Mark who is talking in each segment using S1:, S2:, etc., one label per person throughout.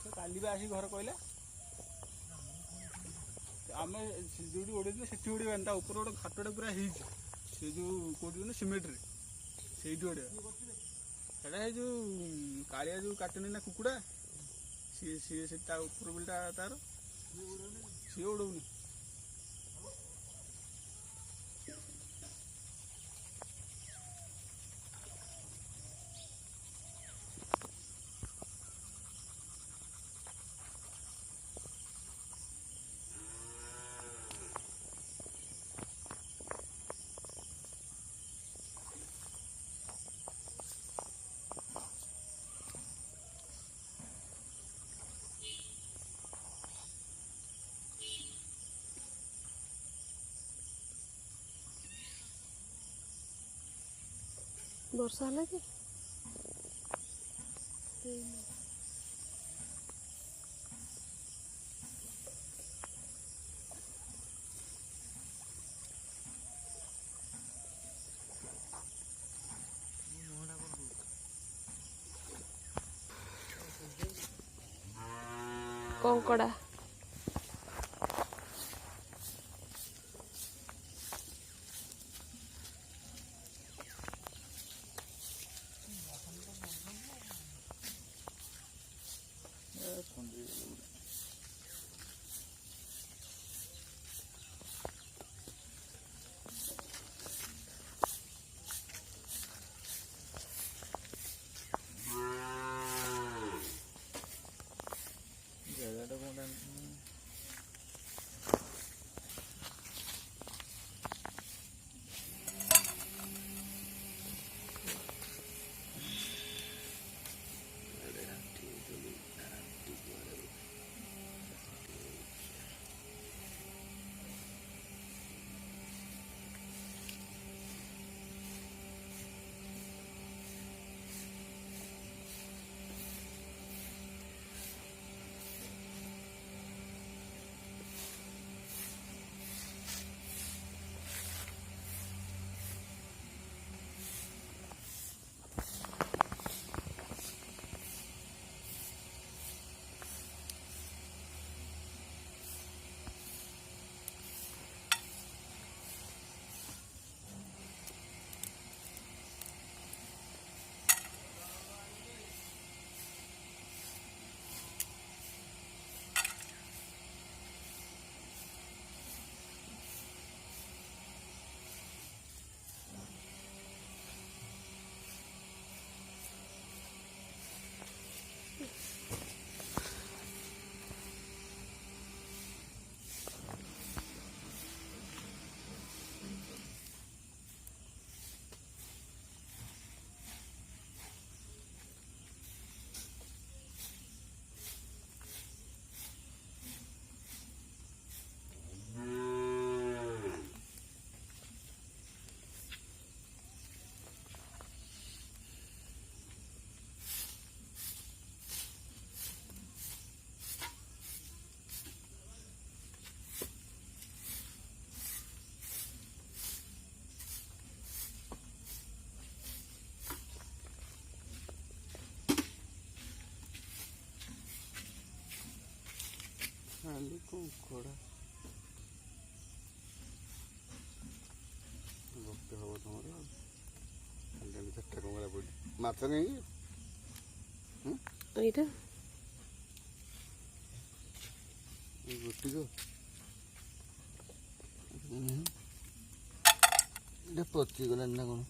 S1: काली आसी घर कहले आम जो ओडे से ओडान ऊपर गोटे घाटे पूरा से जो कौन सीमेंट से ओडा से जो कालिया जो काटनी ना कुकुड़ा सी सी ऊपर बिलटा तार सी उड़ौनी
S2: वर्षा है कि कंकड़ा
S3: Ali concorda.
S2: ମାଛ ନେଇ
S3: ଏଇଟା
S2: ଗୋଟିକ এটা ପଚିଗଲାଣି ନା କ'ଣ?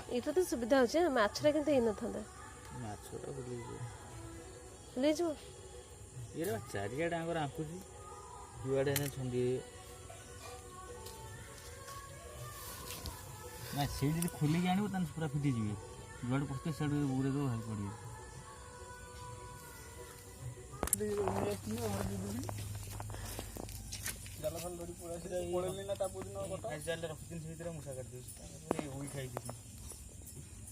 S3: ଏଇଟା ତ ସୁବିଧା ହେଉଛି ମାଛଟା କିନ୍ତୁ ହେଇନଥାନ୍ତା
S4: ମାଛଟା
S3: ହେଇଯିବ
S4: ଇଏ ଚାରିଆଡ଼େ ଆଙ୍କର ଆଙ୍କୁଛି ଯୁଆଡ଼େ ହେଲେ ଛନ୍ଦି ନା ସେଇଠି ଯଦି ଖୋଲିକି ଆଣିବ ତାହେଲେ ପୁରା ଫିଟିଯିବେ ଯୁଆଡ଼େ ପଶିବେ ସିଆଡ଼େ ଉଡ଼େଇ ଦେବ ଭାଇ ପଡ଼ିବେ
S1: ଜାଲ ଫାଲ ଧରି ପଳେଇଲି ନା ତା ପୂର୍ଦିନ
S4: ଜାଲଟା ରଖିଥିଲି ସେ ଭିତରେ ମୂଷା କାଟି ଦେଉଛି ଉଇ ଖାଇଛି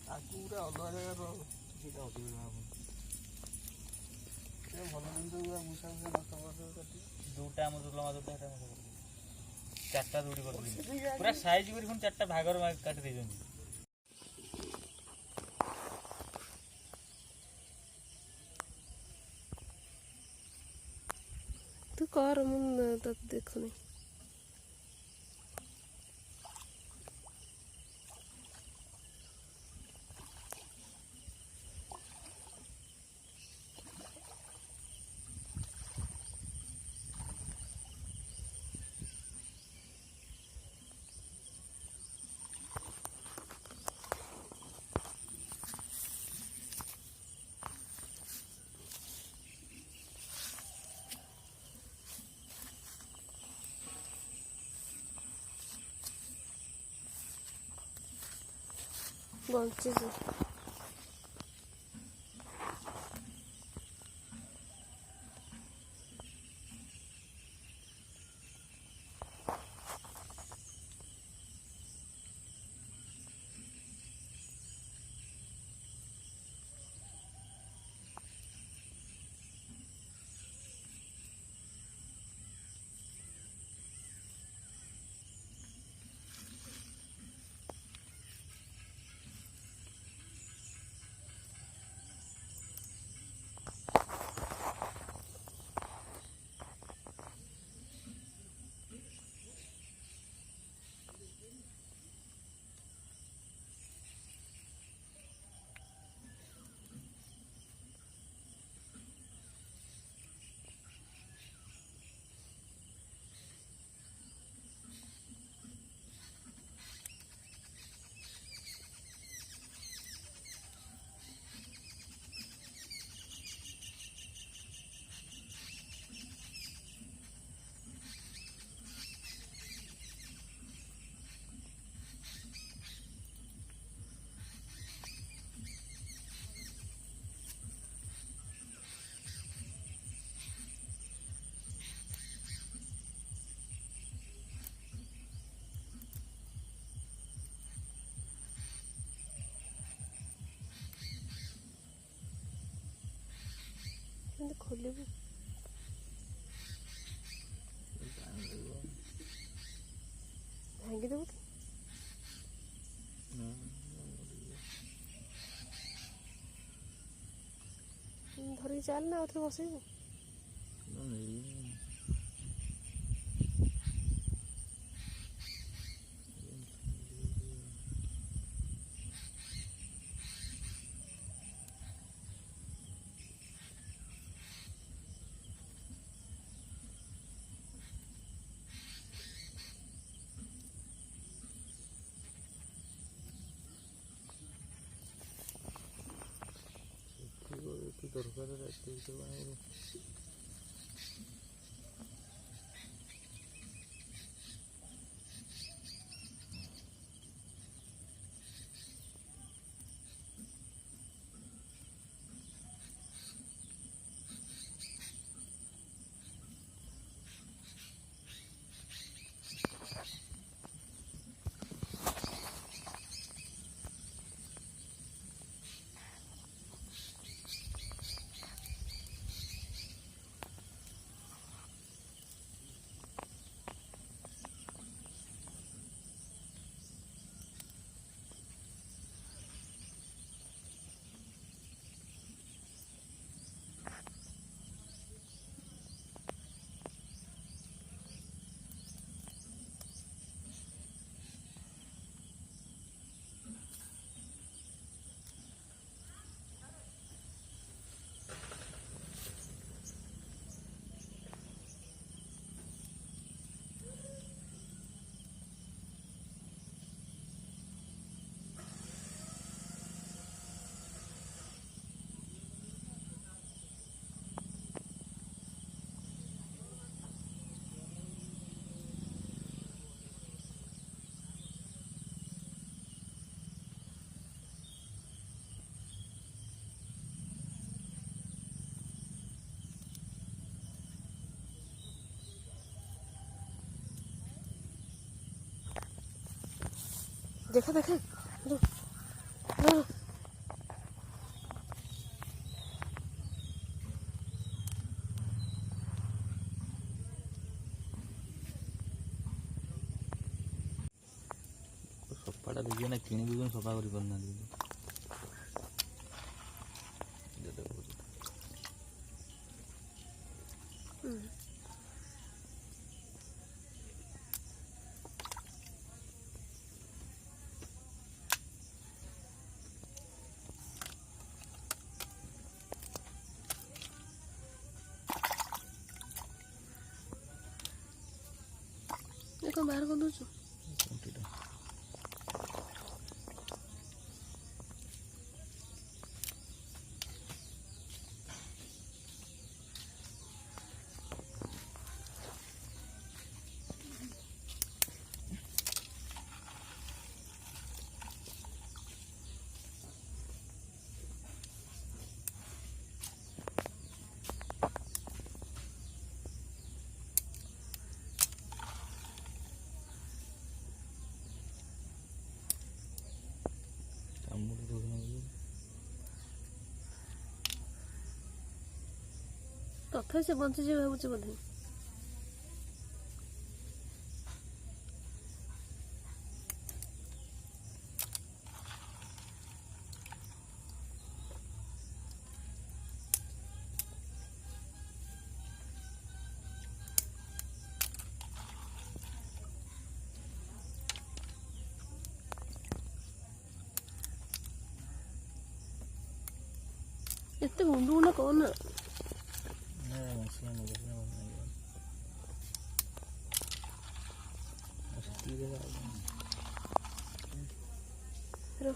S1: ଆକୁ ପୁରା ଅଲଗା ଜାଗାରେ
S4: ସେଇଟା ଅଧିକ ଜଣା ପଡ଼ୁଛି
S1: ଭଲ ଜିନିଷ ପୁରା ମୂଷା ଫୂଷା ନଷ୍ଟ କରିଦେବ କାଟି
S4: ଯେଉଁଟା ଆମ ଜୋଲ ମାଛ ସେଇଟା ମୂଷା କରିଦେଉଛି ଚାରିଟା ଦୌଡ଼ି କରିଦେଇଛି ପୁରା ସାଇଜ୍ କରି ପୁଣି ଚାରିଟା ଭାଗରେ କାଟି ଦେଇଛନ୍ତି
S3: ତୁ କର ମୁଁ ତତେ ଦେଖୁନି ବଞ୍ଚିଛି ଖୋଲିବୁ ଭାଙ୍ଗିଦେବୁ କି? ଧରିକି ଚାଲ ନା ଆଉଥରେ ବସେଇବୁ।
S2: ଦରକାର ରାତି
S3: देखा देखा
S4: ସଫାଟା ଦେଖିବେ ନା କିଣି ଦେଉଛନ୍ତି ସଫା କରିପାରୁନାହାନ୍ତି
S3: देखो बाहर कर दूँ तथा से बंचीजे भावुचे बोधे एते गुंडू गुंडा कौन ना रो